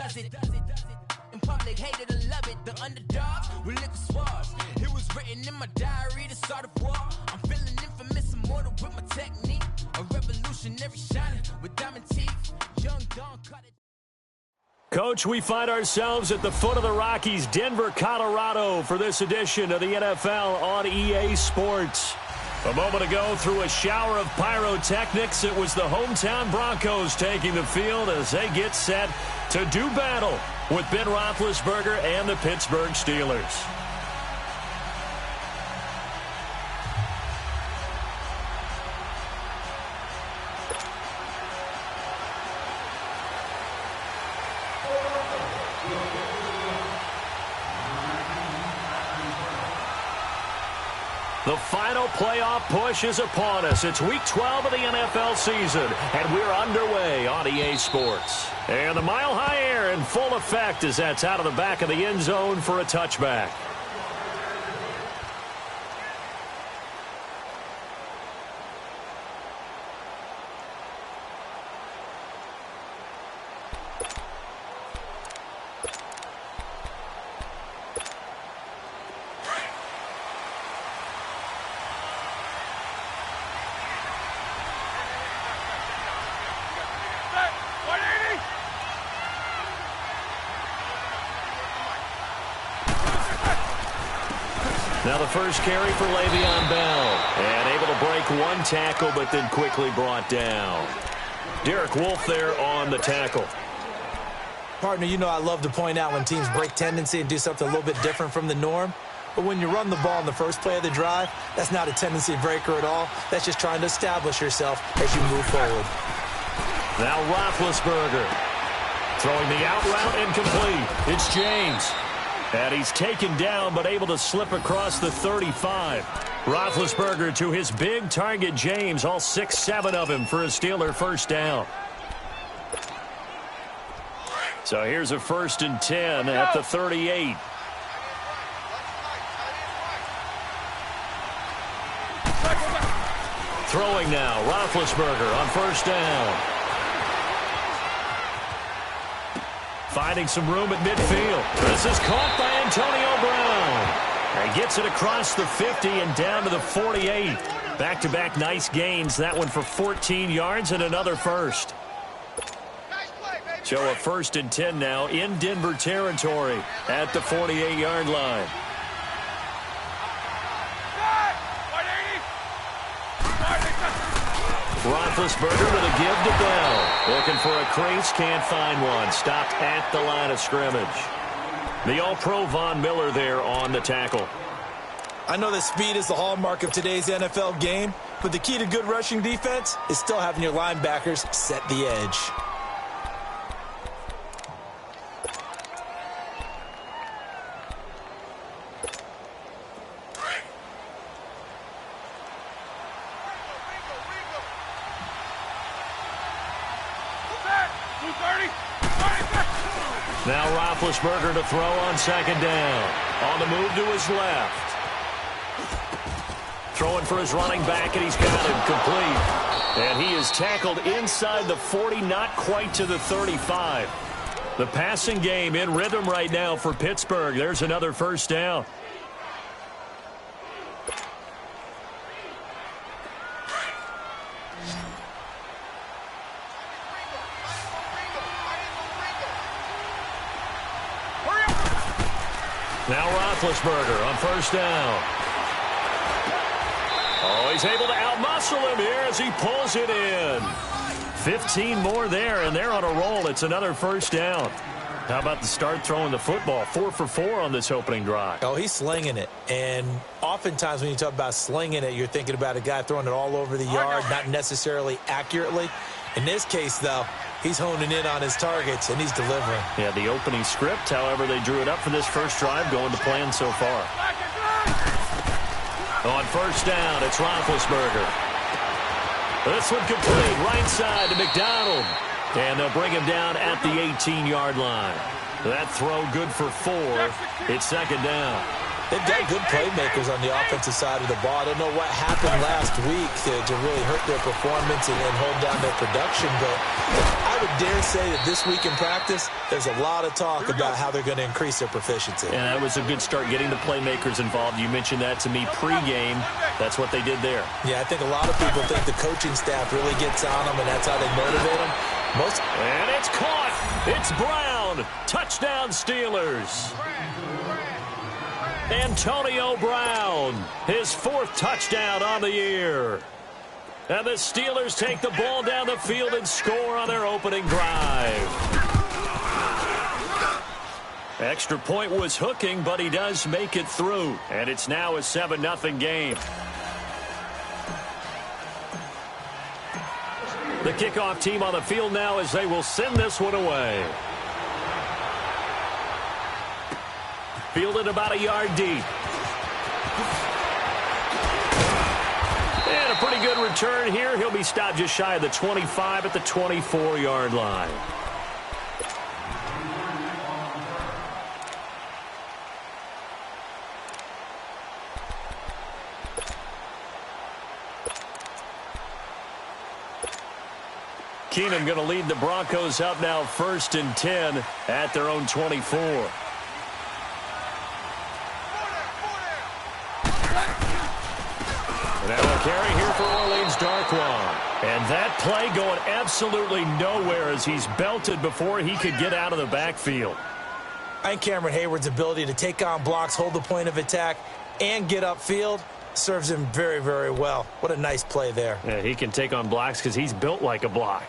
does it. In public, hated or love it. The underdogs with liquor swabs. It was written in my diary to start a war. I'm feeling infamous, immortal with my technique. A revolutionary shining with diamond teeth. Young Don cut it. Coach, we find ourselves at the foot of the Rockies, Denver, Colorado, for this edition of the NFL on EA Sports. A moment ago, through a shower of pyrotechnics, it was the hometown Broncos taking the field as they get set to do battle with Ben Roethlisberger and the Pittsburgh Steelers. The final playoff push is upon us. It's Week 12 of the NFL season, and we're underway on EA Sports. And the mile-high air in full effect as that's out of the back of the end zone for a touchback. Now the first carry for Le'Veon Bell. And able to break one tackle, but then quickly brought down. Derek Wolfe there on the tackle. Partner, you know I love to point out when teams break tendency and do something a little bit different from the norm. But when you run the ball in the first play of the drive, that's not a tendency breaker at all. That's just trying to establish yourself as you move forward. Now Roethlisberger throwing the out route incomplete. It's James. And he's taken down but able to slip across the 35. Roethlisberger to his big target, James, all 6-7 of him for a Steeler first down. So here's a 1st and 10 at the 38. Throwing now, Roethlisberger on first down. Finding some room at midfield. This is caught by Antonio Brown. And gets it across the 50 and down to the 48. Back-to-back nice gains. That one for 14 yards and another first. So a 1st and 10 now in Denver territory at the 48-yard line. Roethlisberger with a give to Bell. Looking for a crease, can't find one. Stopped at the line of scrimmage. The All-Pro Von Miller there on the tackle. I know that speed is the hallmark of today's NFL game, but the key to good rushing defense is still having your linebackers set the edge. Now Roethlisberger to throw on second down. On the move to his left. Throwing for his running back, and he's got him complete. And he is tackled inside the 40, not quite to the 35. The passing game in rhythm right now for Pittsburgh. There's another first down. Now Roethlisberger on first down. Oh, he's able to outmuscle him here as he pulls it in. 15 more there, and they're on a roll. It's another first down. How about the start throwing the football? 4 for 4 on this opening drive. Oh, he's slinging it. And oftentimes when you talk about slinging it, you're thinking about a guy throwing it all over the yard, not necessarily accurately. In this case, though, he's honing in on his targets, and he's delivering. Yeah, the opening script, however, they drew it up for this first drive, going to plan so far. On first down, it's Roethlisberger. This one complete, right side to McDonald. And they'll bring him down at the 18-yard line. That throw good for 4. It's second down. They've got good playmakers on the offensive side of the ball. I don't know what happened last week to really hurt their performance and hold down their production, but I would dare say that this week in practice, there's a lot of talk about how they're going to increase their proficiency. And that was a good start, getting the playmakers involved. You mentioned that to me pregame. That's what they did there. Yeah, I think a lot of people think the coaching staff really gets on them, and that's how they motivate them. And it's caught. It's Brown. Touchdown, Steelers. Antonio Brown, his 4th touchdown on the year. And the Steelers take the ball down the field and score on their opening drive. Extra point was hooking, but he does make it through. And it's now a 7-0 game. The kickoff team on the field now as they will send this one away. Fielded about a yard deep. And a pretty good return here. He'll be stopped just shy of the 25 at the 24-yard line. Keenum going to lead the Broncos up now 1st and 10 at their own 24. Now a carry here for Orleans Darkwa. And that play going absolutely nowhere as he's belted before he could get out of the backfield. I think Cameron Hayward's ability to take on blocks, hold the point of attack, and get upfield serves him very, very well. What a nice play there. Yeah, he can take on blocks because he's built like a block.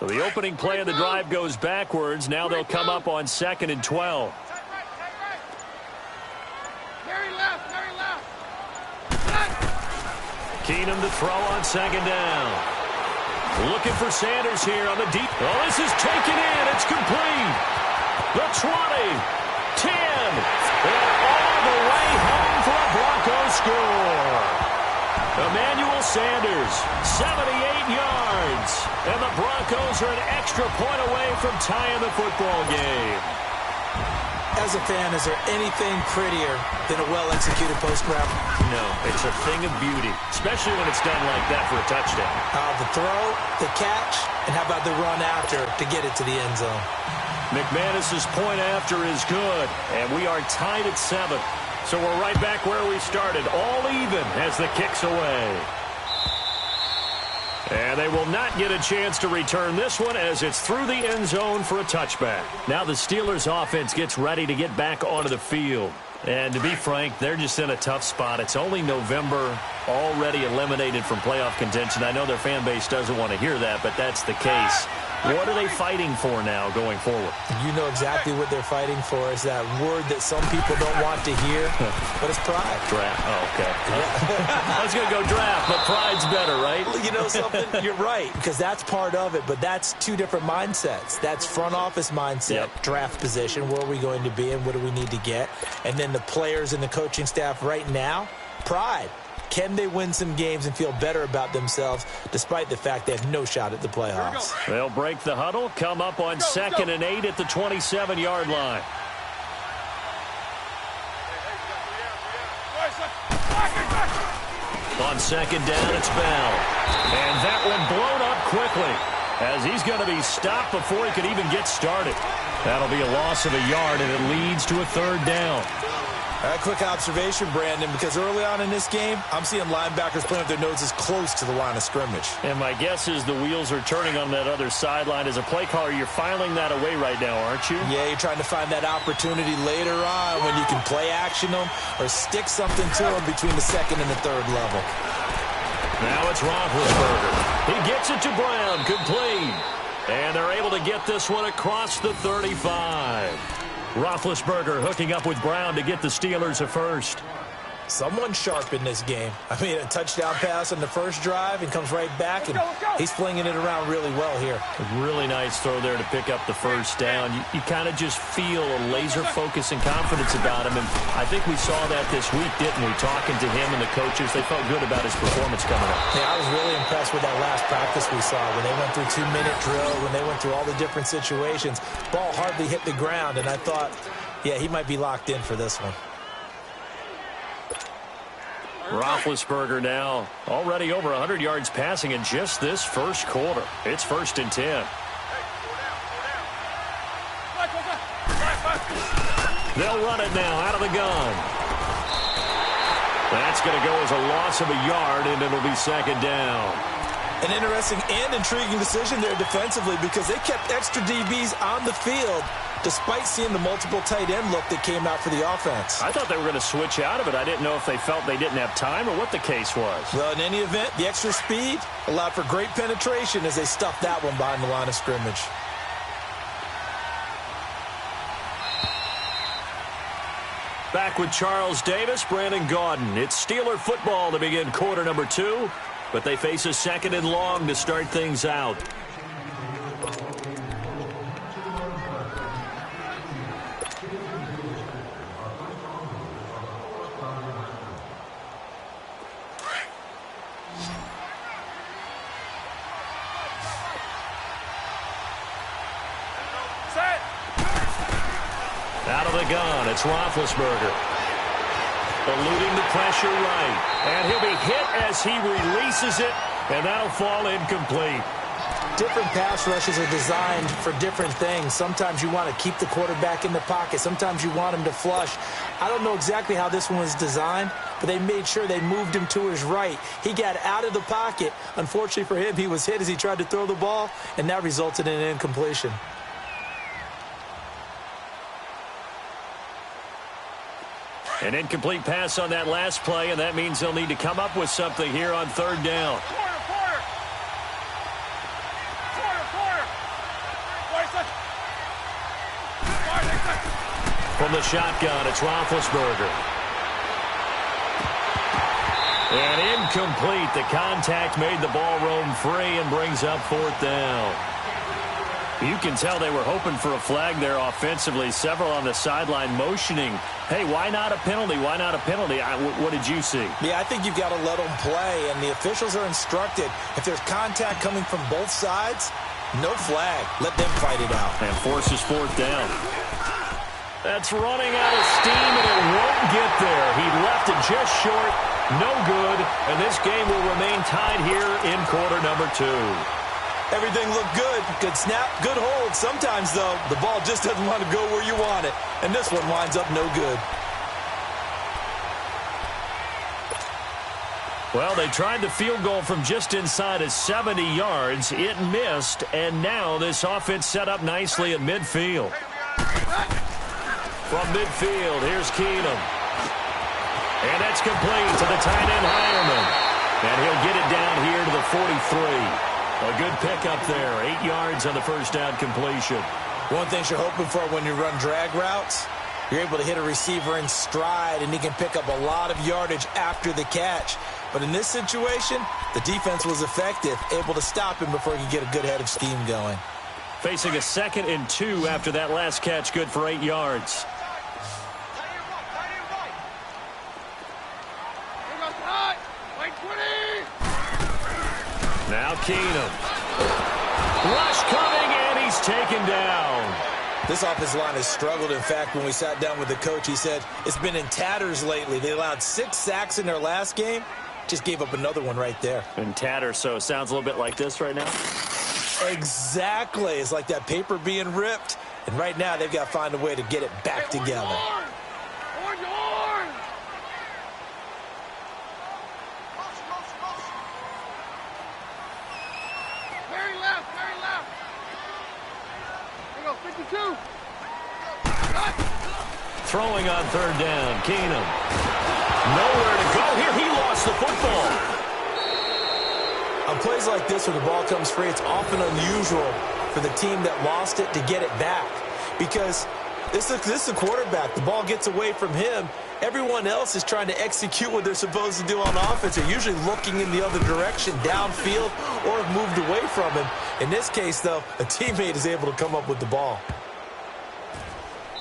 So the opening play of the drive goes backwards. Now they'll come up on 2nd and 12. Keenum to throw on 2nd down. Looking for Sanders here on the deep. Oh, this is taken in. It's complete. The 20, 10, and all the way home for a Broncos score. Emmanuel Sanders, 78 yards. And the Broncos are an extra point away from tying the football game. As a fan, is there anything prettier than a well-executed post route? No, it's a thing of beauty, especially when it's done like that for a touchdown. The throw, the catch, and how about the run after to get it to the end zone? McManus's point after is good, and we are tied at 7. So we're right back where we started, all even as the kick's away. And they will not get a chance to return this one as it's through the end zone for a touchback. Now the Steelers offense gets ready to get back onto the field. And to be frank, they're just in a tough spot. It's only November, already eliminated from playoff contention. I know their fan base doesn't want to hear that, but that's the case. What are they fighting for now going forward? You know exactly what they're fighting for. Is that word that some people don't want to hear, but it's pride. Draft. Oh, okay. I was going to go draft, but pride's better, right? You know something? You're right, because that's part of it, but that's two different mindsets. That's front office mindset, draft position, where are we going to be and what do we need to get? And then the players and the coaching staff right now, pride. Can they win some games and feel better about themselves despite the fact they have no shot at the playoffs? They'll break the huddle, come up on 2nd and 8 at the 27-yard line. On 2nd down, it's Bell. And that one blown up quickly as he's going to be stopped before he could even get started. That'll be a loss of a yard, and it leads to a 3rd down. A quick observation, Brandon, because early on in this game, I'm seeing linebackers playing with their noses close to the line of scrimmage. And my guess is the wheels are turning on that other sideline. As a play caller, you're filing that away right now, aren't you? Yeah, you're trying to find that opportunity later on when you can play action them or stick something to them between the 2nd and the 3rd level. Now it's Roethlisberger. He gets it to Brown, complete. And they're able to get this one across the 35. Roethlisberger hooking up with Brown to get the Steelers a first. Someone sharp in this game. I mean, a touchdown pass on the first drive and comes right back, and he's flinging it around really well here. A really nice throw there to pick up the first down. You kind of just feel a laser focus and confidence about him, and I think we saw that this week, didn't we? Talking to him and the coaches, they felt good about his performance coming up. Yeah, I was really impressed with that last practice we saw when they went through 2-minute drill, when they went through all the different situations. Ball hardly hit the ground, and I thought, yeah, he might be locked in for this one. Roethlisberger now already over 100 yards passing in just this first quarter. It's 1st and 10. They'll run it now out of the gun. That's going to go as a loss of a yard, and it'll be 2nd down. An interesting and intriguing decision there defensively because they kept extra DBs on the field despite seeing the multiple tight end look that came out for the offense. I thought they were going to switch out of it. I didn't know if they felt they didn't have time or what the case was. Well, in any event, the extra speed allowed for great penetration as they stuffed that one behind the line of scrimmage. Back with Charles Davis, Brandon Gaudin. It's Steeler football to begin quarter number 2, but they face a 2nd and long to start things out. Out of the gun, it's Roethlisberger. Eluding the pressure right. And he'll be hit as he releases it, and that'll fall incomplete. Different pass rushes are designed for different things. Sometimes you want to keep the quarterback in the pocket. Sometimes you want him to flush. I don't know exactly how this one was designed, but they made sure they moved him to his right. He got out of the pocket. Unfortunately for him, he was hit as he tried to throw the ball, and that resulted in an incompletion. An incomplete pass on that last play, and that means they'll need to come up with something here on 3rd down. From the shotgun, it's Roethlisberger. And incomplete. The contact made the ball roam free and brings up 4th down. You can tell they were hoping for a flag there offensively. Several on the sideline motioning, hey, why not a penalty? Why not a penalty? What did you see? Yeah, I think you've got to let them play, and the officials are instructed. If there's contact coming from both sides, no flag. Let them fight it out. And forces 4th down. That's running out of steam, and it won't get there. He left it just short. No good, and this game will remain tied here in quarter number 2. Everything looked good. Good snap, good hold. Sometimes, though, the ball just doesn't want to go where you want it. And this one winds up no good. Well, they tried the field goal from just inside of 70 yards. It missed, and now this offense set up nicely at midfield. From midfield, here's Keenum. And that's complete to the tight end, Hireman. And he'll get it down here to the 43. A good pickup there. 8 yards on the first down completion. One thing you're hoping for when you run drag routes, you're able to hit a receiver in stride, and he can pick up a lot of yardage after the catch. But in this situation, the defense was effective, able to stop him before he could get a good head of steam going. Facing a 2nd and 2 after that last catch, good for 8 yards. Now Keenum. Rush coming, and he's taken down. This offensive line has struggled. In fact, when we sat down with the coach, he said it's been in tatters lately. They allowed 6 sacks in their last game. Just gave up another one right there. In tatters, so it sounds a little bit like this right now? Exactly. It's like that paper being ripped. And right now, they've got to find a way to get it back together. Throwing on 3rd down, Keenum. Nowhere to go here. He lost the football. On plays like this where the ball comes free, it's often unusual for the team that lost it to get it back. Because this is a quarterback. The ball gets away from him, Everyone else is trying to execute what they're supposed to do on offense. They're usually looking in the other direction, downfield, or have moved away from him. In this case, though, a teammate is able to come up with the ball.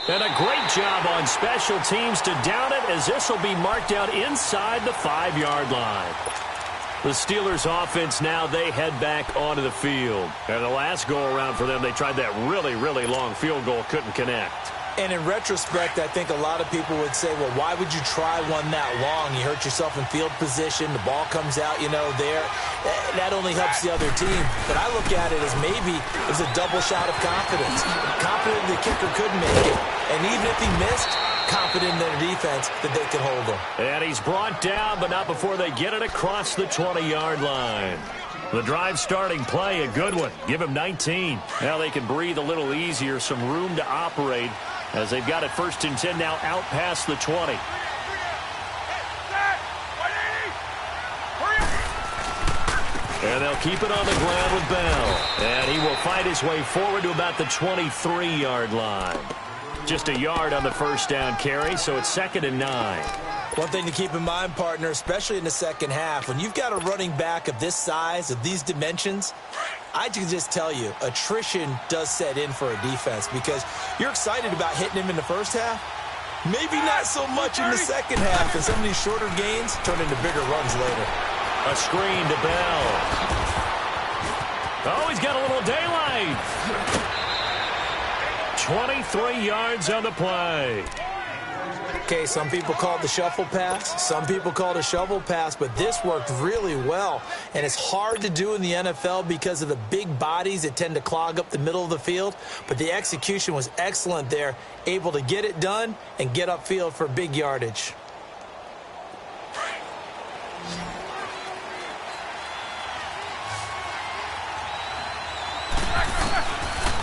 And a great job on special teams to down it, as this will be marked out inside the 5-yard line. The Steelers' offense now, they head back onto the field. And the last go-around for them, they tried that really, really long field goal, couldn't connect. And in retrospect, I think a lot of people would say, well, why would you try one that long? You hurt yourself in field position. The ball comes out, there. That only helps the other team. But I look at it as maybe it was a double shot of confidence. Confident the kicker could make it. And even if he missed, confident in their defense that they can hold him. And he's brought down, but not before they get it across the 20-yard line. The drive starting play, a good one. Give him 19. Now they can breathe a little easier, some room to operate, as they've got it 1st and 10 now out past the 20. And they'll keep it on the ground with Bell. And he will fight his way forward to about the 23-yard line. Just a yard on the first down carry, so it's 2nd and 9. One thing to keep in mind, partner, especially in the second half, when you've got a running back of this size, of these dimensions, I can just tell you, attrition does set in for a defense because you're excited about hitting him in the first half. Maybe not so much in the second half, and some of these shorter gains turn into bigger runs later. A screen to Bell. Oh, he's got a little daylight. 23 yards on the play. Okay, some people call it the shuffle pass. Some people call it a shovel pass, but this worked really well. And it's hard to do in the NFL because of the big bodies that tend to clog up the middle of the field. But the execution was excellent there, able to get it done and get upfield for big yardage.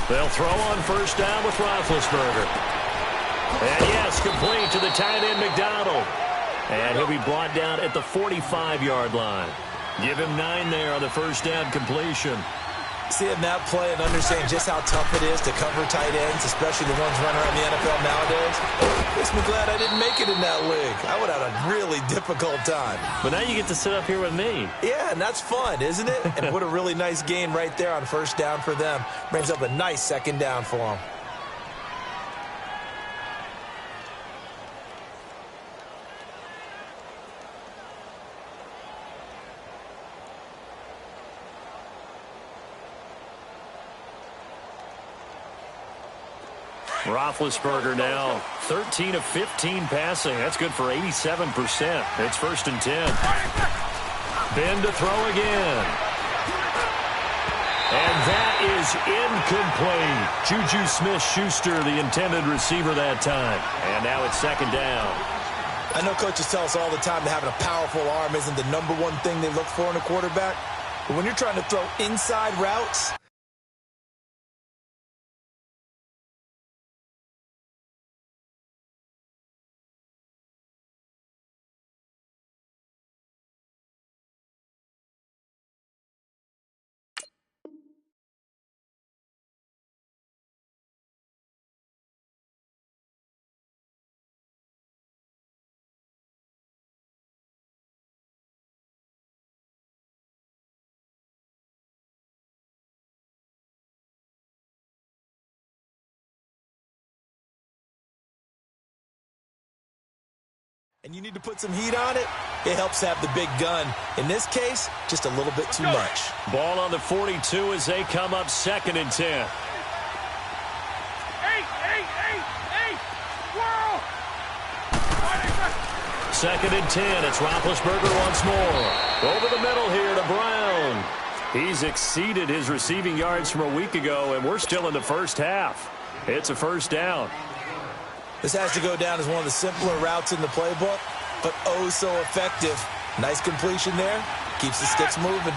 They'll throw on first down with Roethlisberger. And yes, complete to the tight end, McDonald. And he'll be brought down at the 45-yard line. Give him 9 there on the first down completion. Seeing that play and understand just how tough it is to cover tight ends, especially the ones running around the NFL nowadays, makes me glad I didn't make it in that league. I would have a really difficult time. But now you get to sit up here with me. Yeah, and that's fun, isn't it? And what a really nice gain right there on first down for them. Brings up a nice second down for them. Roethlisberger now 13 of 15 passing. That's good for 87%. It's 1st and 10. Ben to throw again. And that is incomplete. Juju Smith-Schuster, the intended receiver that time. And now it's 2nd down. I know coaches tell us all the time that having a powerful arm isn't the number one thing they look for in a quarterback. But when you're trying to throw inside routes, and you need to put some heat on it, it helps have the big gun. In this case, just a little bit too much. Ball on the 42 as they come up 2nd and 10. Second and 10. It's Roethlisberger once more. Over the middle here to Brown. He's exceeded his receiving yards from a week ago, and we're still in the first half. It's a first down. This has to go down as one of the simpler routes in the playbook, but oh so effective. Nice completion there. Keeps the sticks moving.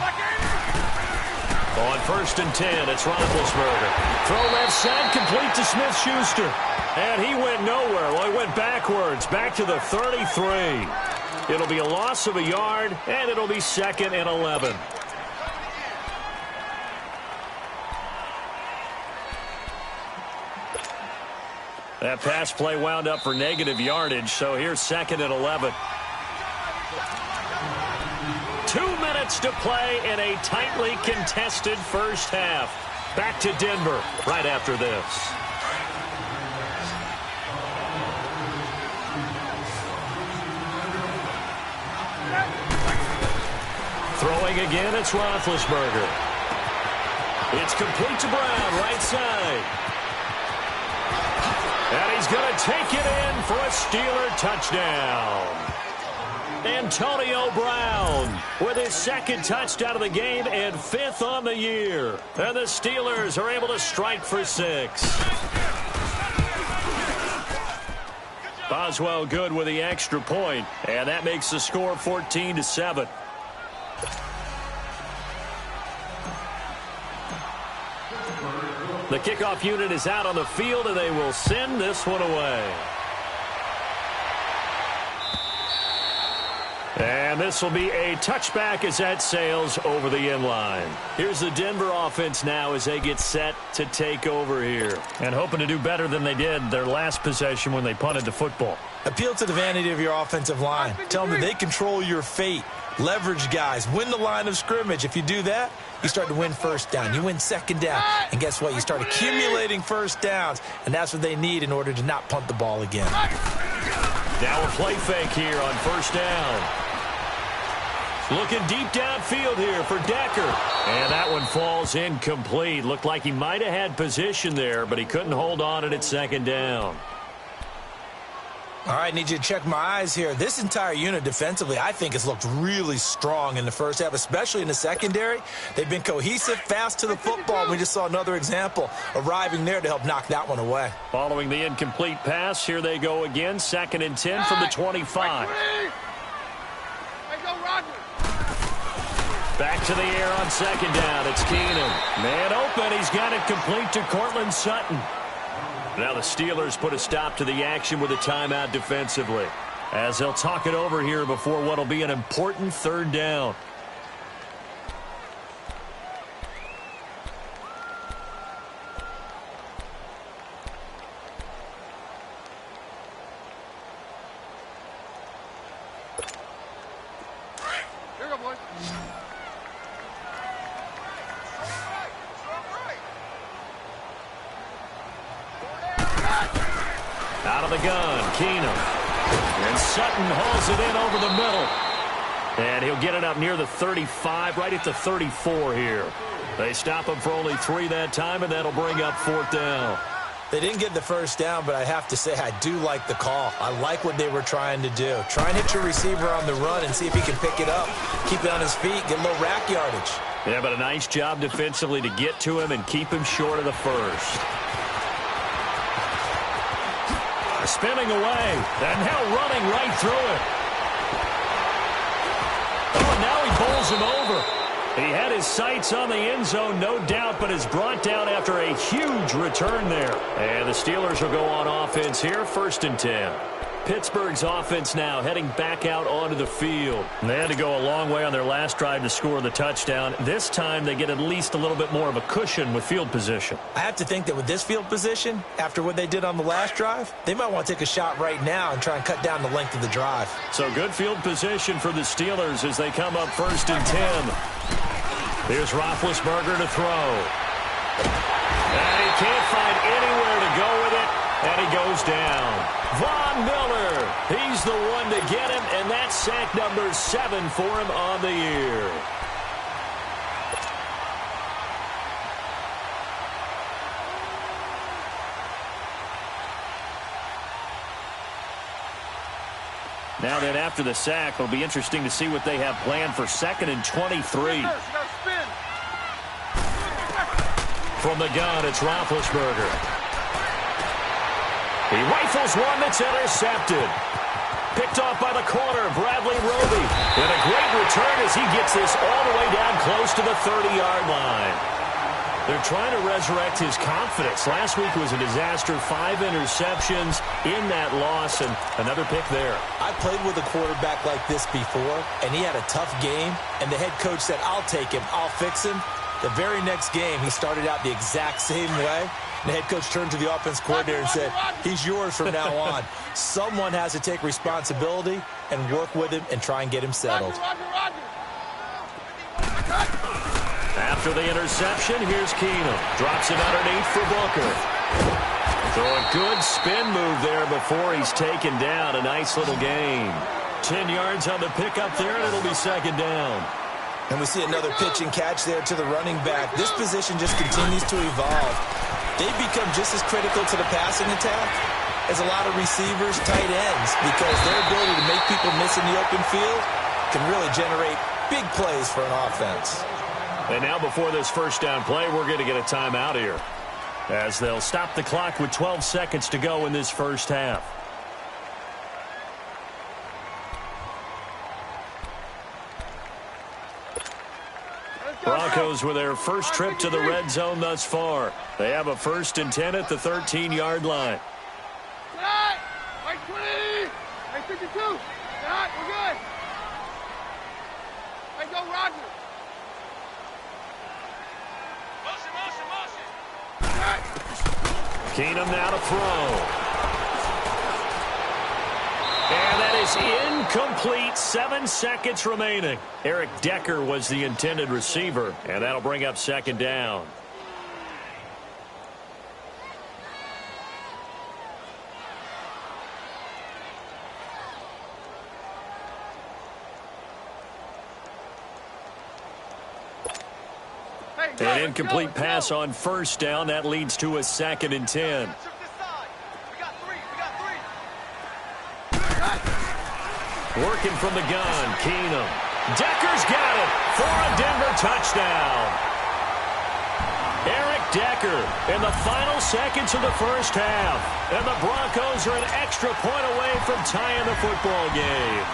On 1st and 10, it's Roethlisberger. Throw left side, complete to Smith-Schuster. And he went nowhere. Well, he went backwards, back to the 33. It'll be a loss of a yard, and it'll be 2nd and 11. That pass play wound up for negative yardage, so here's 2nd and 11. 2 minutes to play in a tightly contested first half. Back to Denver right after this. Throwing again, it's Roethlisberger. It's complete to Brown, right side. And he's going to take it in for a Steeler touchdown. Antonio Brown with his 2nd touchdown of the game and 5th on the year. And the Steelers are able to strike for 6. Boswell good with the extra point, and that makes the score 14-7. The kickoff unit is out on the field, and they will send this one away. And this will be a touchback as that sails over the end line. Here's the Denver offense now as they get set to take over here. And hoping to do better than they did their last possession when they punted the football. Appeal to the vanity of your offensive line. Tell them that they control your fate. Leverage guys. Win the line of scrimmage. If you do that, you start to win first down. You win 2nd down. And guess what? You start accumulating first downs. And that's what they need in order to not punt the ball again. Now a play fake here on 1st down. Looking deep downfield here for Decker. And that one falls incomplete. Looked like he might have had position there, but he couldn't hold on at 2nd down. All right, need you to check my eyes here. This entire unit defensively, I think, has looked really strong in the first half, especially in the secondary. They've been cohesive, fast to the football. We just saw another example arriving there to help knock that one away. Following the incomplete pass, here they go again. 2nd and 10 from the 25. Back to the air on 2nd down. It's Keenum. Man open. He's got it complete to Cortland Sutton. Now the Steelers put a stop to the action with a timeout defensively, as they'll talk it over here before what will be an important 3rd down. Here you go, boy. Out of the gun, Keenum. And Sutton hauls it in over the middle. And he'll get it up near the 35, right at the 34 here. They stop him for only 3 that time, and that'll bring up 4th down. They didn't get the first down, but I have to say I do like the call. I like what they were trying to do. Try and hit your receiver on the run and see if he can pick it up. Keep it on his feet, get a little rack yardage. Yeah, but a nice job defensively to get to him and keep him short of the first. Spinning away, and now running right through it. Oh, and now he bowls him over. He had his sights on the end zone, no doubt, but is brought down after a huge return there. And the Steelers will go on offense here, 1st and 10. Pittsburgh's offense now heading back out onto the field. And they had to go a long way on their last drive to score the touchdown. This time they get at least a little bit more of a cushion with field position. I have to think that with this field position, after what they did on the last drive, they might want to take a shot right now and try and cut down the length of the drive. So good field position for the Steelers as they come up 1st and 10. Here's Roethlisberger to throw. And he can't find anywhere to go with it, and he goes down. Von Miller, he's the one to get him, and that's sack number 7 for him on the year. Now then, after the sack, it'll be interesting to see what they have planned for 2nd and 23. From the gun, it's Roethlisberger. He rifles one that's intercepted. Picked off by the corner, Bradley Roby. And a great return as he gets this all the way down close to the 30-yard line. They're trying to resurrect his confidence. Last week was a disaster, 5 interceptions in that loss, and another pick there. I played with a quarterback like this before, and he had a tough game, and the head coach said, I'll take him, I'll fix him. The very next game, he started out the exact same way. The head coach turned to the offense coordinator and said, he's yours from now on. Someone has to take responsibility and work with him and try and get him settled. After the interception, here's Keenum. Drops it underneath for Booker. So a good spin move there before he's taken down. A nice little gain. 10 yards on the pickup there, and it'll be second down. And we see another pitch and catch there to the running back. This position just continues to evolve. They've become just as critical to the passing attack as a lot of receivers, tight ends, because their ability to make people miss in the open field can really generate big plays for an offense. And now before this first down play, we're going to get a timeout here, as they'll stop the clock with 12 seconds to go in this first half. Broncos with their first trip to the red zone thus far. They have a 1st and 10 at the 13-yard line. Right 20! Right 52! We're good! Right, go Roger! Keenum now to throw. And that is incomplete. 7 seconds remaining. Eric Decker was the intended receiver, and that'll bring up second down. An incomplete pass on first down. That leads to a 2nd and 10. Working from the gun, Keenum. Decker's got it for a Denver touchdown. Eric Decker in the final seconds of the first half. And the Broncos are an extra point away from tying the football game.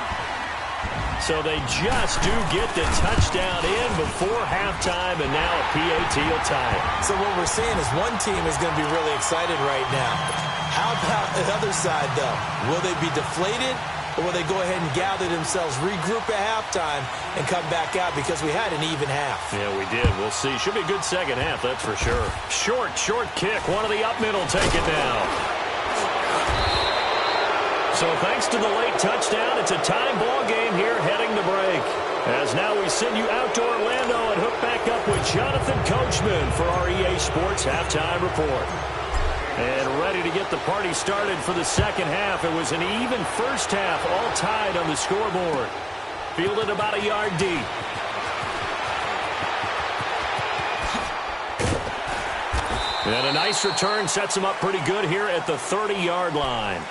So they just do get the touchdown in before halftime, and now a PAT will tie it. So what we're seeing is one team is going to be really excited right now. How about the other side, though? Will they be deflated, or will they go ahead and gather themselves, regroup at halftime, and come back out because we had an even half? Yeah, we did. We'll see. Should be a good second half, that's for sure. Short kick. One of the up middle take it down. So thanks to the late touchdown, it's a time ball game here heading to break. As now we send you out to Orlando and hook back up with Jonathan Coachman for our EA Sports Halftime Report. And ready to get the party started for the second half. It was an even first half, all tied on the scoreboard. Fielded about a yard deep. And a nice return sets him up pretty good here at the 30-yard line.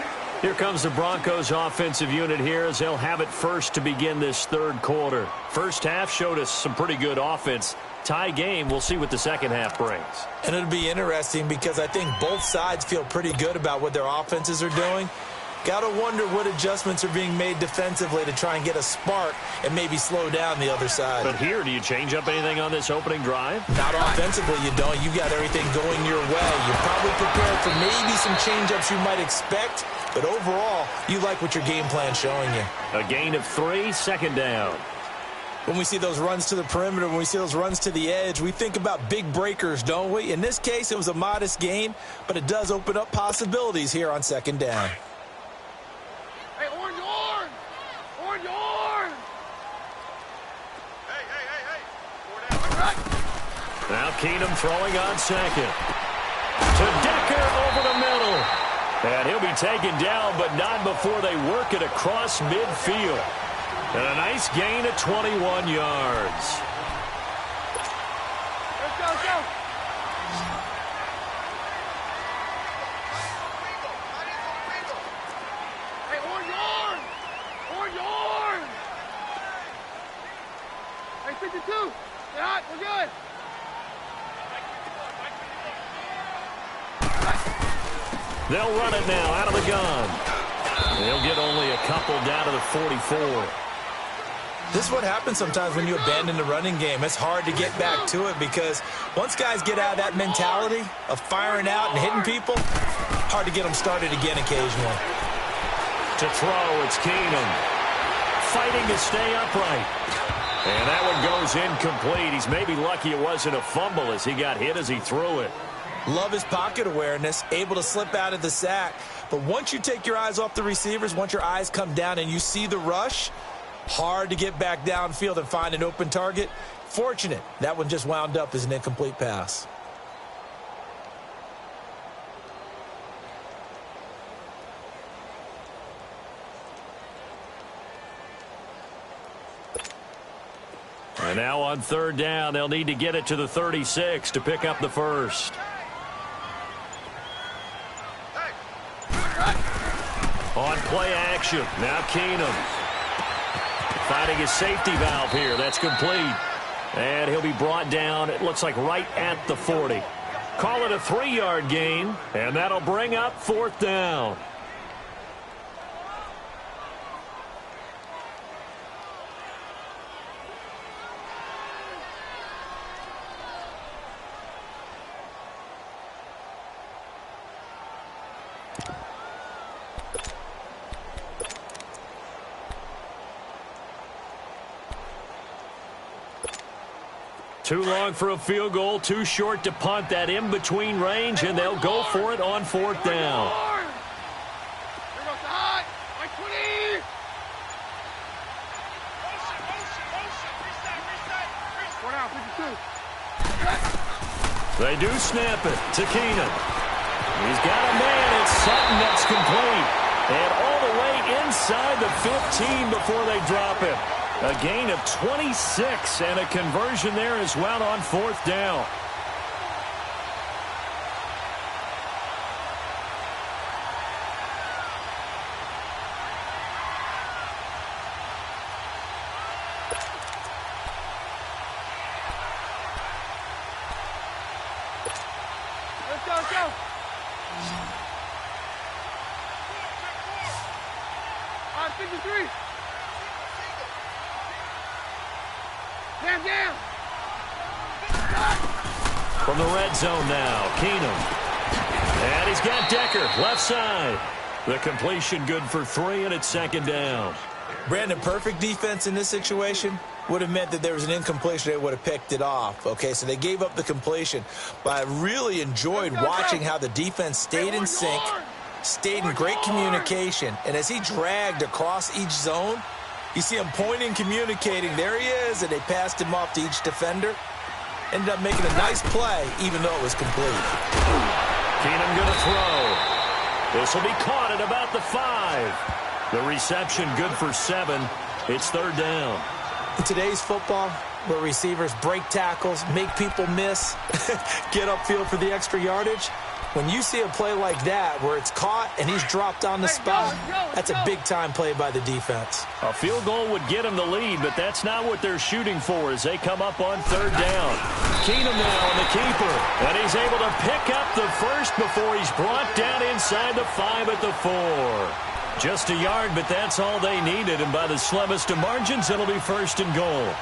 Here comes the Broncos offensive unit here as they'll have it first to begin this third quarter. First half showed us some pretty good offense. Tie game, we'll see what the second half brings. And it'll be interesting because I think both sides feel pretty good about what their offenses are doing. Got to wonder what adjustments are being made defensively to try and get a spark and maybe slow down the other side. But here, do you change up anything on this opening drive? Not offensively, you don't. You got everything going your way. You're probably prepared for maybe some change-ups you might expect, but overall, you like what your game plan's showing you. A gain of 3, second down. When we see those runs to the perimeter, when we see those runs to the edge, we think about big breakers, don't we? In this case, it was a modest gain, but it does open up possibilities here on second down. Hey, orange! Orange! Hey! Now Keenum throwing on second. To Decker over the middle. And he'll be taken down, but not before they work it across midfield. And a nice gain of 21 yards. Let's go! Hey, orange! Hey, 52! Get hot, we're good! They'll run it now out of the gun. They'll get only a couple down to the 44. This is what happens sometimes when you abandon the running game. It's hard to get back to it because once guys get out of that mentality of firing out and hitting people, hard to get them started again occasionally. To throw, it's Keenum. Fighting to stay upright. And that one goes incomplete. He's maybe lucky it wasn't a fumble as he got hit as he threw it. Love his pocket awareness, able to slip out of the sack. But once you take your eyes off the receivers, once your eyes come down and you see the rush, hard to get back downfield and find an open target. Fortunate, that one just wound up as an incomplete pass. And now on third down, they'll need to get it to the 36 to pick up the first. On play action, now Keenum. Finding his safety valve here. That's complete. And he'll be brought down, it looks like right at the 40. Call it a 3-yard gain, and that'll bring up fourth down. Too long for a field goal, too short to punt that in-between range, and they'll go for it on fourth down. Here goes the high. Like 20. Reset. 4 down, 52. They do snap it to Keenum. He's got a man. It's Sutton that's complete. And all the way inside the 15 before they drop it. A gain of 26 and a conversion there as well on fourth down. Let's go, let's go. All right, 53. Down. From the red zone now, Keenum. And he's got Decker, left side. The completion good for 3, and it's second down. Brandon, perfect defense in this situation would have meant that there was an incompletion. They would have picked it off. Okay, so they gave up the completion. But I really enjoyed watching how the defense stayed in sync, stayed in great communication. And as he dragged across each zone, you see him pointing, communicating. There he is, and they passed him off to each defender. Ended up making a nice play, even though it was complete. Keenum going to throw. This will be caught at about the 5. The reception good for 7. It's third down. In today's football, where receivers break tackles, make people miss, get upfield for the extra yardage, when you see a play like that where it's caught and he's dropped on the spot, that's a big-time play by the defense. A field goal would get him the lead, but that's not what they're shooting for as they come up on third down. Keenum now on the keeper, and he's able to pick up the first before he's brought down inside the 5 at the 4. Just a yard, but that's all they needed, and by the slimmest of margins, it'll be first and goal.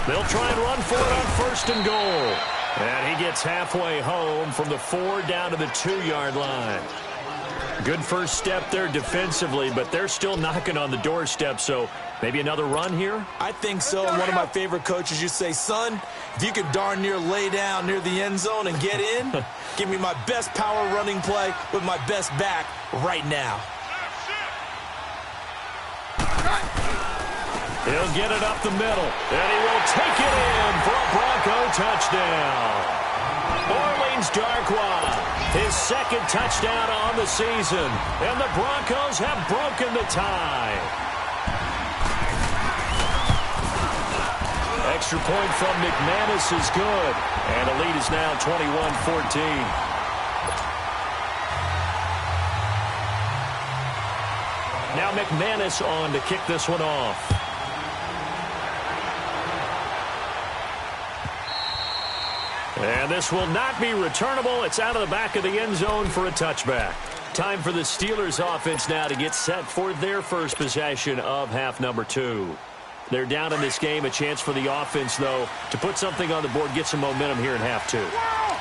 They'll try and run for it on first and goal. And he gets halfway home from the 4 down to the 2-yard line. Good first step there defensively, but they're still knocking on the doorstep, so maybe another run here? I think so. And one of my favorite coaches used to say, son, if you could darn near lay down near the end zone and get in, give me my best power running play with my best back right now. He'll get it up the middle, and he will take it in for a Bronco touchdown. Orleans Darkwa, his second touchdown on the season, and the Broncos have broken the tie. Extra point from McManus is good, and the lead is now 21-14. Now McManus on to kick this one off. And this will not be returnable. It's out of the back of the end zone for a touchback. Time for the Steelers offense now to get set for their first possession of half number 2. They're down in this game. A chance for the offense, though, to put something on the board, get some momentum here in half two.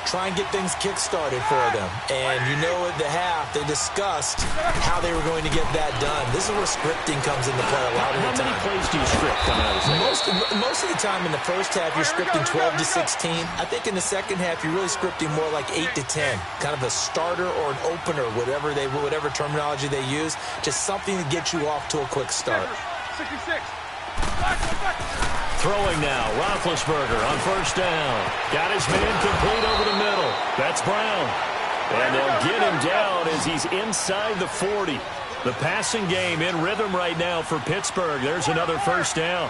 Try and get things kick-started for them. And you know at the half, they discussed how they were going to get that done. This is where scripting comes into play a lot of the time. How many plays do you script coming out of the second? Most of the time in the first half, you're scripting 12 to 16. I think in the second half, you're really scripting more like 8 to 10. Kind of a starter or an opener, whatever terminology they use. Just something to get you off to a quick start. 66. Throwing now, Roethlisberger on first down. Got his man complete over the middle. That's Brown. And they'll get him down as he's inside the 40. The passing game in rhythm right now for Pittsburgh. There's another first down.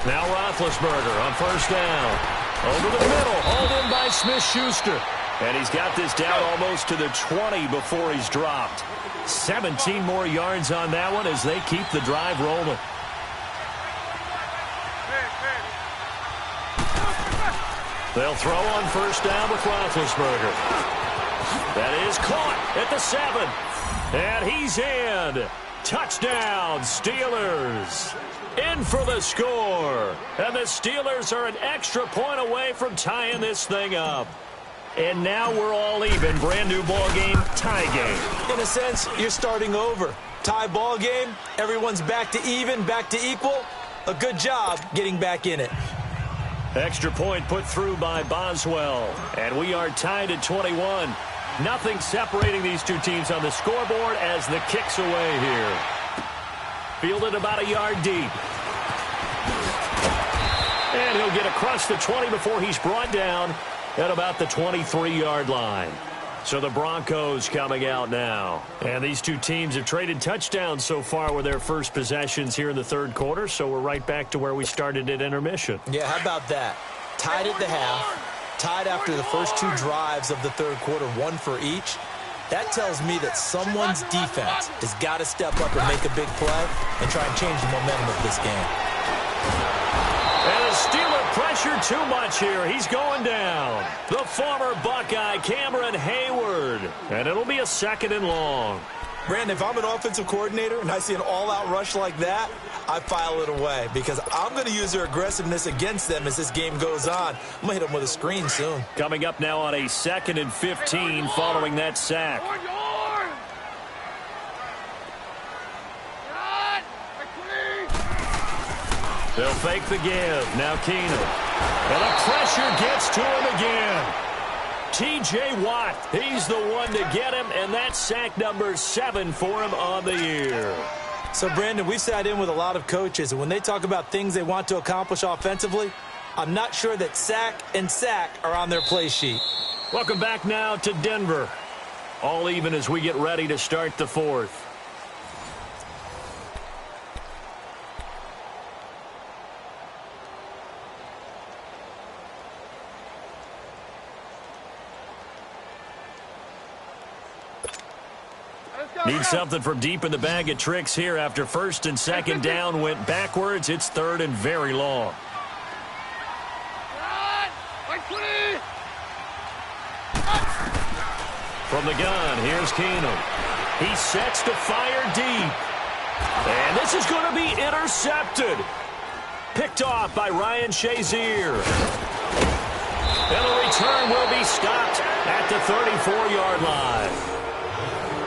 Now Roethlisberger on first down. Over the middle, hauled in by Smith-Schuster. And he's got this down almost to the 20 before he's dropped. 17 more yards on that one as they keep the drive rolling. They'll throw on first down with Roethlisberger. That is caught at the 7. And he's in. Touchdown, Steelers. In for the score. And the Steelers are an extra point away from tying this thing up. And now we're all even. Brand new ball game, tie game. In a sense, you're starting over. Tie ball game, everyone's back to even, back to equal. A good job getting back in it. Extra point put through by Boswell. And we are tied at 21. Nothing separating these two teams on the scoreboard as the kick's away here. Fielded about a yard deep. And he'll get across the 20 before he's brought down at about the 23-yard line. So the Broncos coming out now. And these two teams have traded touchdowns so far with their first possessions here in the third quarter, so we're right back to where we started at intermission. Yeah, how about that? Tied at the half, tied after the first two drives of the third quarter, one for each. That tells me that someone's defense has got to step up and make a big play and try and change the momentum of this game. And the Steeler pressure too much here. He's going down. The former Buckeye, Cameron Hayward. And it'll be a 2nd and long. Brandon, if I'm an offensive coordinator and I see an all-out rush like that, I file it away because I'm going to use their aggressiveness against them as this game goes on. I'm going to hit them with a screen soon. Coming up now on a 2nd and 15 following that sack. They'll fake the give. Now Keenum. And the pressure gets to him again. T.J. Watt, he's the one to get him, and that's sack number 7 for him on the year. So, Brandon, we sat in with a lot of coaches, and when they talk about things they want to accomplish offensively, I'm not sure that sack and sack are on their play sheet. Welcome back now to Denver. All even as we get ready to start the fourth. Need something from deep in the bag of tricks here after 1st and 2nd down went backwards. It's 3rd and very long. From the gun, here's Keenum. He sets to fire deep. And this is going to be intercepted. Picked off by Ryan Shazier. And the return will be stopped at the 34-yard line.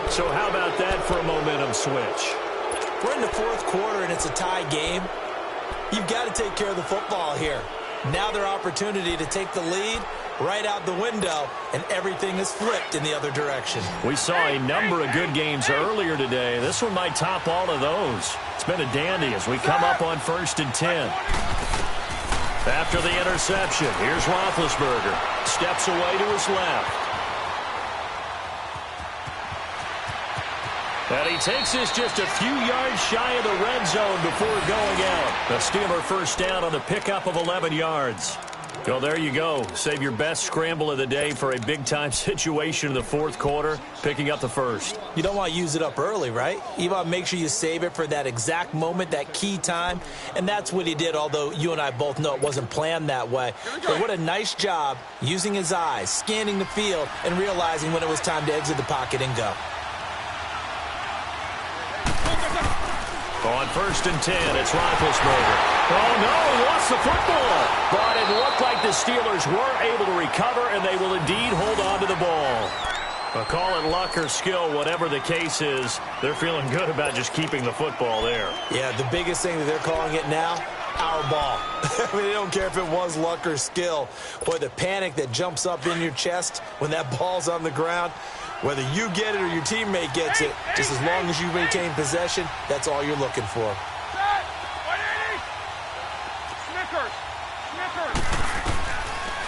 So how about that for a momentum switch? We're in the fourth quarter, and it's a tie game. You've got to take care of the football here. Now their opportunity to take the lead right out the window, and everything is flipped in the other direction. We saw a number of good games earlier today. This one might top all of those. It's been a dandy as we come up on 1st and 10. After the interception, here's Roethlisberger. Steps away to his left. And he takes this just a few yards shy of the red zone before going out. The Steeler first down on the pickup of 11 yards. Well, there you go. Save your best scramble of the day for a big-time situation in the fourth quarter, picking up the first. You don't want to use it up early, right? You want to make sure you save it for that exact moment, that key time. And that's what he did, although you and I both know it wasn't planned that way. But what a nice job using his eyes, scanning the field, and realizing when it was time to exit the pocket and go. On 1st and 10, it's Roethlisberger. Oh, no, he lost the football. But it looked like the Steelers were able to recover, and they will indeed hold on to the ball. But call it luck or skill, whatever the case is, they're feeling good about just keeping the football there. Yeah, the biggest thing that they're calling it now, our ball. I mean, they don't care if it was luck or skill. Boy, the panic that jumps up in your chest when that ball's on the ground, whether you get it or your teammate gets it, just as long as you maintain possession, that's all you're looking for.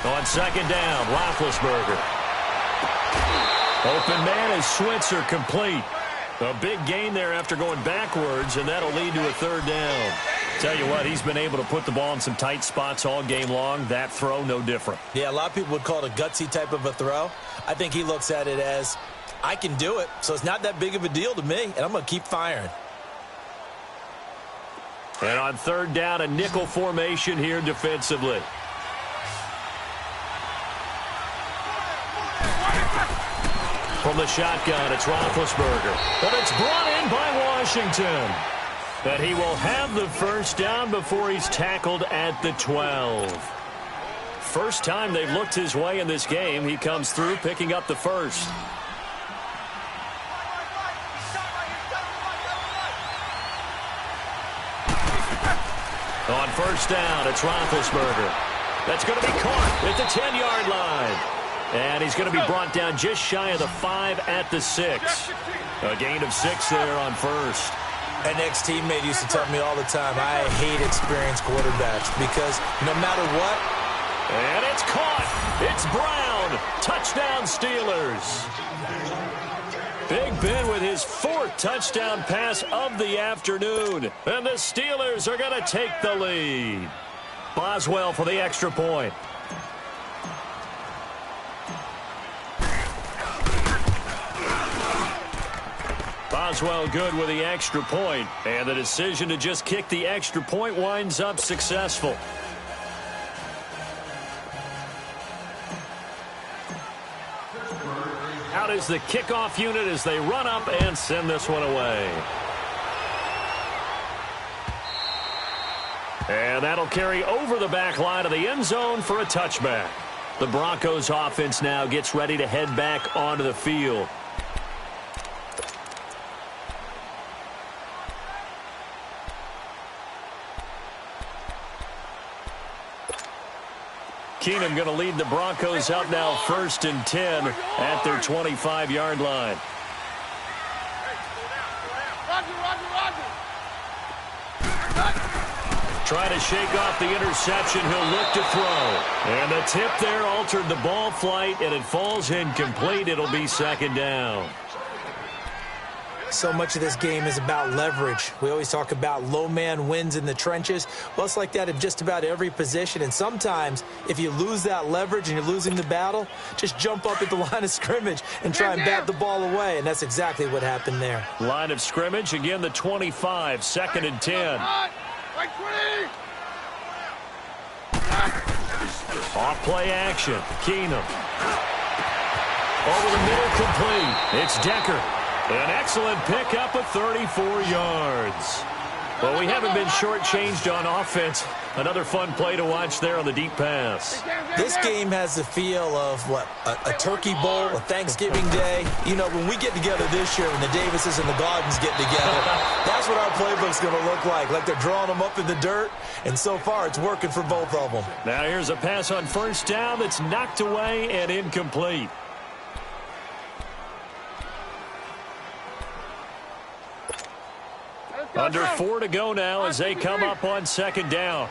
On 2nd down, Roethlisberger. Open man is Switzer, complete. A big gain there after going backwards, and that'll lead to a 3rd down. Tell you what, he's been able to put the ball in some tight spots all game long. That throw, no different. Yeah, a lot of people would call it a gutsy type of a throw. I think he looks at it as, I can do it, so it's not that big of a deal to me, and I'm going to keep firing. And on 3rd down, a nickel formation here defensively. From the shotgun, it's Roethlisberger. But it's brought in by Washington. And he will have the 1st down before he's tackled at the 12. First time they've looked his way in this game. He comes through picking up the 1st. On 1st down, it's Roethlisberger. That's going to be caught at the 10-yard line. And he's going to be brought down just shy of the 5 at the 6. A gain of 6 there on 1st. An ex-teammate used to tell me all the time, I hate experienced quarterbacks because no matter what. And it's caught. It's Brown. Touchdown Steelers. Big Ben with his 4th touchdown pass of the afternoon. And the Steelers are going to take the lead. Boswell for the extra point. Boswell good with the extra point, and the decision to just kick the extra point winds up successful. Out is the kickoff unit as they run up and send this one away. And that'll carry over the back line of the end zone for a touchback. The Broncos offense now gets ready to head back onto the field. Keenum going to lead the Broncos up now 1st and 10 at their 25-yard line. Trying to shake off the interception. He'll look to throw. And the tip there altered the ball flight, and it falls incomplete. It'll be 2nd down. So much of this game is about leverage. We always talk about low man wins in the trenches. Well, it's like that in just about every position. And sometimes, if you lose that leverage and you're losing the battle, just jump up at the line of scrimmage and try and bat the ball away. And that's exactly what happened there. Line of scrimmage, again the 25, 2nd and 10. Off play action. Keenum. Over the middle, complete. It's Decker. An excellent pickup of 34 yards. Well, we haven't been shortchanged on offense. Another fun play to watch there on the deep pass. This game has the feel of, what, a turkey bowl, a Thanksgiving day. You know, when we get together this year, when the Davises and the Gardens get together, that's what our playbook's going to look like they're drawing them up in the dirt, and so far it's working for both of them. Now here's a pass on 1st down that's knocked away and incomplete. Under 4 to go now as they come up on 2nd down.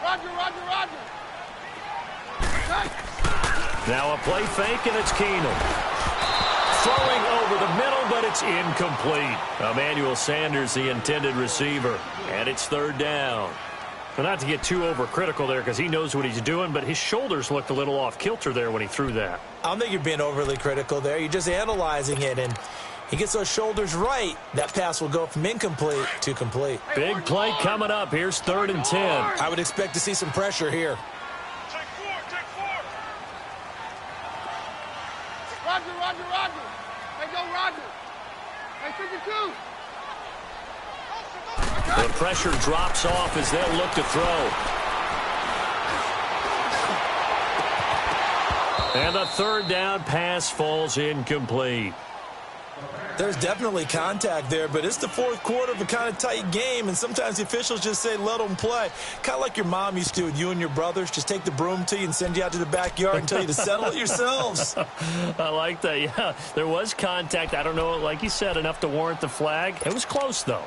Roger. Now a play fake, and it's Keenum. Throwing over the middle, but it's incomplete. Emmanuel Sanders, the intended receiver. And it's 3rd down. Well, not to get too overcritical there because he knows what he's doing, but his shoulders looked a little off kilter there when he threw that. I don't think you're being overly critical there. You're just analyzing it, and he gets those shoulders right. That pass will go from incomplete to complete. Big play coming up. Here's 3rd and 10. I would expect to see some pressure here. Roger. go, Roger. Hey, 52. The pressure drops off as they'll look to throw. And the third down pass falls incomplete. There's definitely contact there, but it's the fourth quarter of a kind of tight game, and sometimes the officials just say, let them play. Kind of like your mom used to with you and your brothers. Just take the broom to you and send you out to the backyard and tell you to settle it yourselves. I like that, yeah. There was contact. I don't know, like you said, enough to warrant the flag. It was close, though.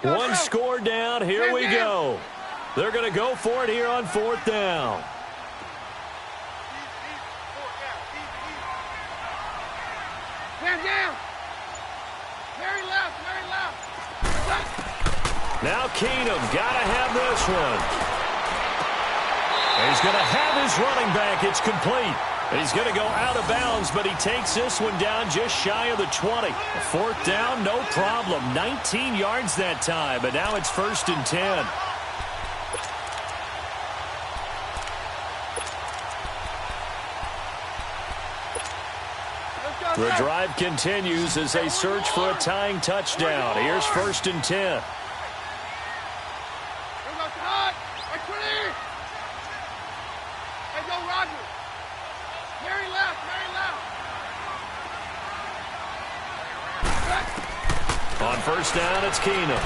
One score down. Here we go. They're going to go for it here on fourth down. Down. Very left. Now Keenum got to have this one. He's going to have his running back. It's complete. He's going to go out of bounds, but he takes this one down just shy of the 20. Fourth down, no problem. 19 yards that time, but now it's 1st and 10. The drive continues as they search for a tying touchdown. Here's 1st and 10. Hey, go, Roger. Very left. On 1st down, it's Keenum.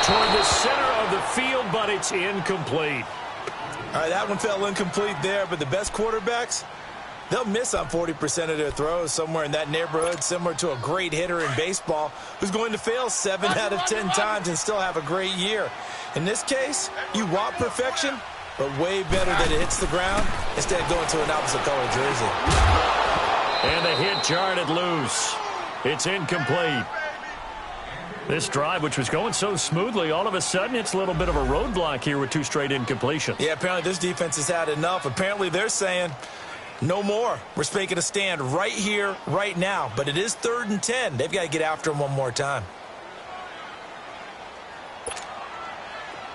Toward the center of the field, but it's incomplete. All right, that one fell incomplete there, but the best quarterbacks, they'll miss on 40% of their throws, somewhere in that neighborhood, similar to a great hitter in baseball who's going to fail 7 out of 10 times and still have a great year. In this case, you want perfection, but way better that it hits the ground instead of going to an opposite color jersey. And the hit jarred it loose. It's incomplete. This drive, which was going so smoothly, all of a sudden it's a little bit of a roadblock here with 2 straight incompletions. Yeah, apparently this defense has had enough. Apparently they're saying, no more. We're making a stand right here, right now. But it is 3rd and 10. They've got to get after him one more time.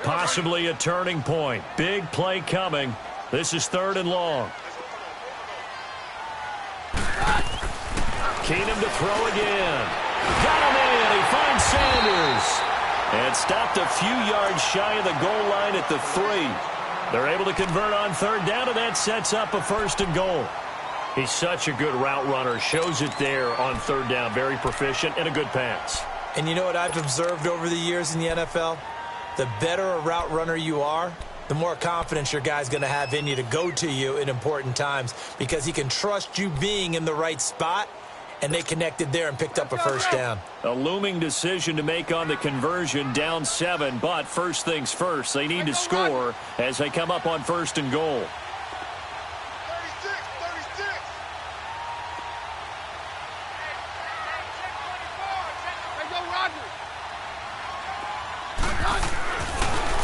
Possibly a turning point. Big play coming. This is 3rd and long. Keenum to throw again. Got him in. He finds Sanders. And stopped a few yards shy of the goal line at the 3. They're able to convert on 3rd down, and that sets up a 1st and goal. He's such a good route runner. Shows it there on 3rd down. Very proficient and a good pass. And you know what I've observed over the years in the NFL? The better a route runner you are, the more confidence your guy's going to have in you to go to you in important times because he can trust you being in the right spot, and they connected there and picked up a 1st down. A looming decision to make on the conversion, down 7, but first things first. They need to score as they come up on 1st and goal. 36. Hey, go, Roger.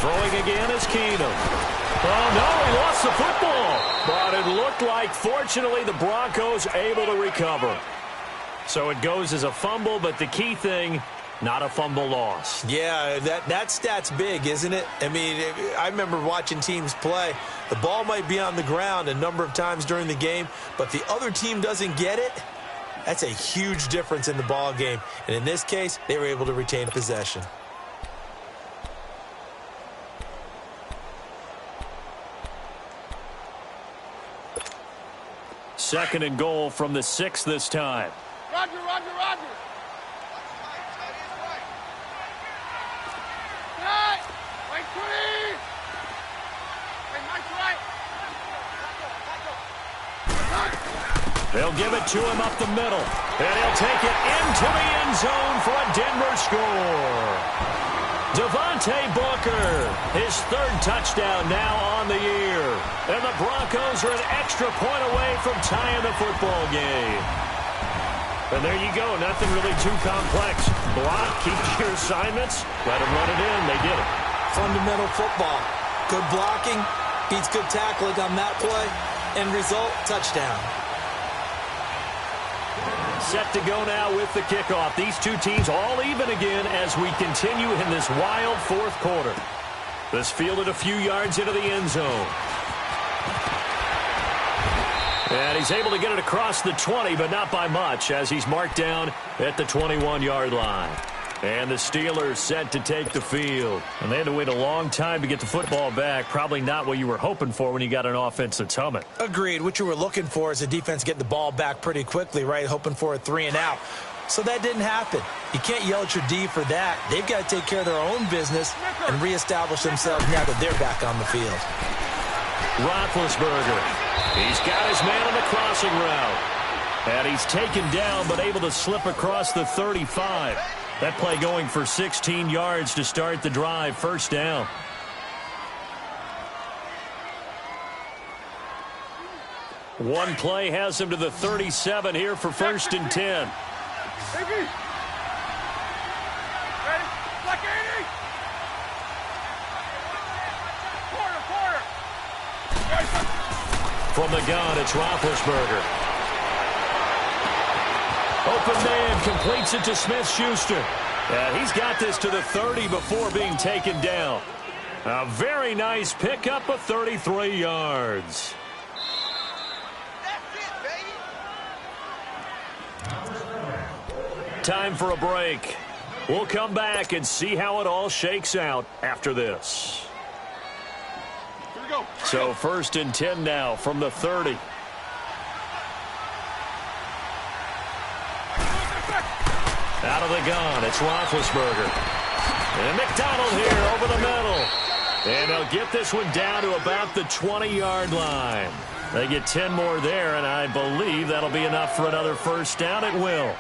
Throwing again is Keenum. Oh, no, he lost the football. But it looked like, fortunately, the Broncos able to recover. So it goes as a fumble, but the key thing, not a fumble loss. Yeah, that stat's big, isn't it? I mean, I remember watching teams play. The ball might be on the ground a number of times during the game, but the other team doesn't get it. That's a huge difference in the ball game. And in this case, they were able to retain possession. Second and goal from the 6 this time. Roger. Right. Right, 20. Hey, Mike's right. They'll give it to him up the middle. And he'll take it into the end zone for a Denver score. Devontae Booker, his 3rd touchdown now on the year. And the Broncos are an extra point away from tying the football game. And there you go. Nothing really too complex. Block, keep your assignments, let them run it in. They did it. Fundamental football. Good blocking beats good tackling on that play. End result, touchdown. Set to go now with the kickoff. These two teams all even again as we continue in this wild fourth quarter. This fielded a few yards into the end zone. And he's able to get it across the 20, but not by much, as he's marked down at the 21-yard line. And the Steelers set to take the field. And they had to wait a long time to get the football back. Probably not what you were hoping for when you got an offense that's humming. Agreed. What you were looking for is a defense getting the ball back pretty quickly, right? Hoping for a 3-and-out. So that didn't happen. You can't yell at your D for that. They've got to take care of their own business and reestablish themselves now that they're back on the field. Roethlisberger. He's got his man on the crossing route. And he's taken down but able to slip across the 35. That play going for 16 yards to start the drive. First down. One play has him to the 37 here for 1st and 10. Ready? Black 80! Quarter. From the gun, it's Roethlisberger. Open man completes it to Smith-Schuster. And he's got this to the 30 before being taken down. A very nice pickup of 33 yards. That's it, baby! Time for a break. We'll come back and see how it all shakes out after this. Here we go. So 1st and 10 now from the 30. Out of the gun, it's Roethlisberger. And McDonald here over the middle. And they'll get this one down to about the 20-yard line. They get 10 more there, and I believe that'll be enough for another first down. It will.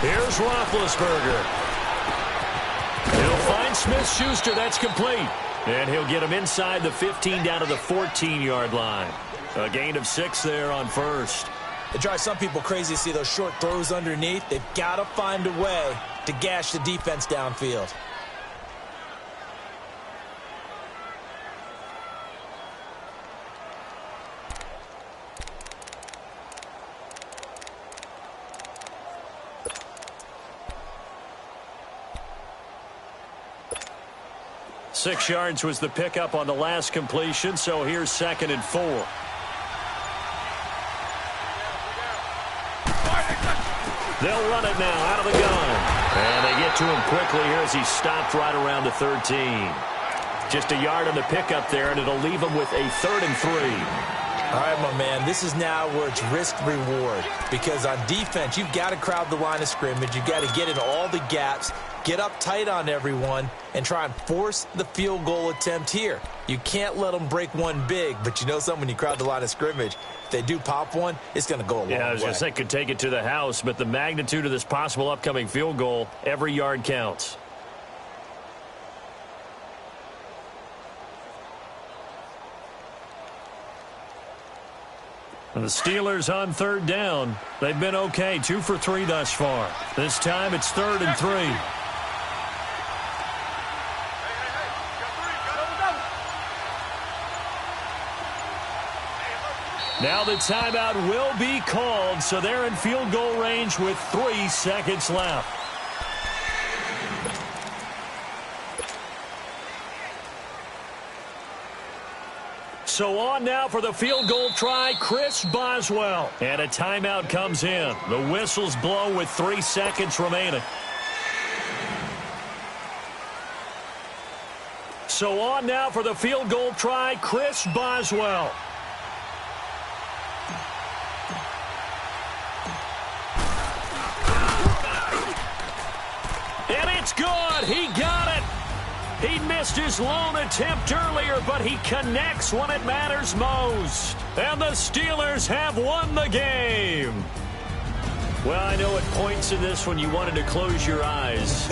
Here's Roethlisberger. He'll find Smith-Schuster. That's complete. And he'll get him inside the 15 down to the 14-yard line. A gain of 6 there on first. It drives some people crazy to see those short throws underneath. They've got to find a way to gash the defense downfield. Six yards was the pickup on the last completion, so here's 2nd and 4. They'll run it now out of the gun. And they get to him quickly here as he's stopped right around the 13. Just a yard on the pickup there, and it'll leave him with a 3rd and 3. All right, my man, this is now where it's risk-reward. Because on defense, you've got to crowd the line of scrimmage. You've got to get in all the gaps, get up tight on everyone, and try and force the field goal attempt here. You can't let them break one big, but you know something, when you crowd the line of scrimmage, if they do pop one, it's going to go a long way. Yeah, I was going to say could take it to the house, but the magnitude of this possible upcoming field goal, every yard counts. And the Steelers on 3rd down. They've been okay, 2 for 3 thus far. This time it's 3rd and 3. Now the timeout will be called, so they're in field goal range with 3 seconds left. So on now for the field goal try, Chris Boswell. And a timeout comes in. The whistles blow with 3 seconds remaining. So on now for the field goal try, Chris Boswell. And it's good. He got it. He missed his lone attempt earlier, but he connects when it matters most. And the Steelers have won the game. Well, I know at points in this one you wanted to close your eyes.